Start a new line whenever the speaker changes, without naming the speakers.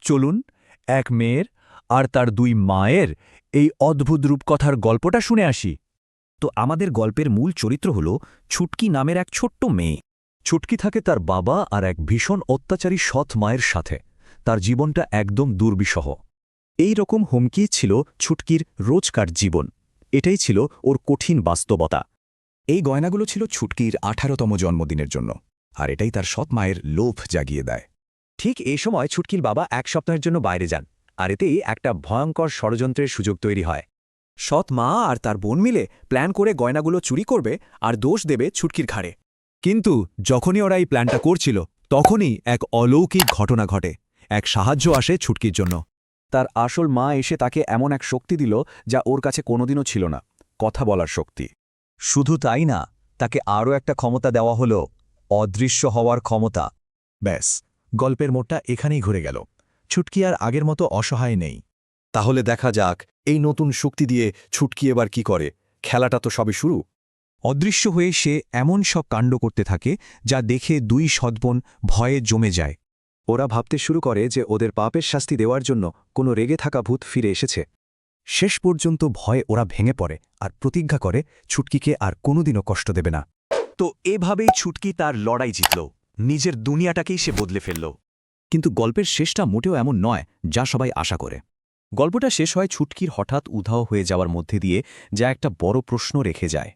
চলুন এক মেয়ের আর তার দুই মায়ের এই অদ্ভুত রূপকথার গল্পটা শুনে আসি।
তো আমাদের গল্পের মূল চরিত্র হল ছুটকি নামের এক ছোট্ট মেয়ে।
ছুটকি থাকে তার বাবা আর এক ভীষণ অত্যাচারী সৎ মায়ের সাথে। তার জীবনটা একদম দুর্বিষহ।
এই রকম হুমকি ছিল ছুটকির রোজকার জীবন। এটাই ছিল ওর কঠিন বাস্তবতা। এই গয়নাগুলো ছিল ছুটকির 18তম জন্মদিনের জন্য, আর এটাই তার সৎ মায়ের লোভ জাগিয়ে দেয়। ঠিক এই সময় ছুটকির বাবা এক সপ্তাহের জন্য বাইরে যান, আর এতেই একটা ভয়ঙ্কর ষড়যন্ত্রের সুযোগ তৈরি হয়। সৎ মা আর তার বোন মিলে প্ল্যান করে গয়নাগুলো চুরি করবে আর দোষ দেবে ছুটকির ঘাড়ে।
কিন্তু যখনই ওরা এই প্ল্যানটা করছিল তখনই এক অলৌকিক ঘটনা ঘটে। এক সাহায্য আসে ছুটকির জন্য।
তার আসল মা এসে তাকে এমন এক শক্তি দিল যা ওর কাছে কোনোদিনও ছিল না, কথা বলার শক্তি।
শুধু তাই না, তাকে আরও একটা ক্ষমতা দেওয়া হলো, অদৃশ্য হওয়ার ক্ষমতা।
ব্যাস, গল্পের মোড়টা এখানেই ঘুরে গেল। ছুটকি আর আগের মতো অসহায় নেই।
তাহলে দেখা যাক এই নতুন শক্তি দিয়ে ছুটকি এবার কি করে। খেলাটা তো সবে শুরু।
অদৃশ্য হয়ে সে এমন সব কাণ্ড করতে থাকে যা দেখে দুই সৎবোন ভয়ে জমে যায়। ওরা ভাবতে শুরু করে যে ওদের পাপের শাস্তি দেওয়ার জন্য কোনো রেগে থাকা ভূত ফিরে এসেছে। শেষ পর্যন্ত ভয়ে ওরা ভেঙে পড়ে আর প্রতিজ্ঞা করে ছুটকিকে আর কোনোদিনও কষ্ট দেবে না। তো এভাবেই ছুটকি তার লড়াই জিতল, নিজের দুনিয়াটাকেই সে বদলে ফেলল। কিন্তু গল্পের শেষটা মোটেও এমন নয় যা সবাই আশা করে। গল্পটা শেষ হয় ছুটকির হঠাৎ উধাও হয়ে যাওয়ার মধ্যে দিয়ে, যা একটা বড় প্রশ্ন রেখে যায়।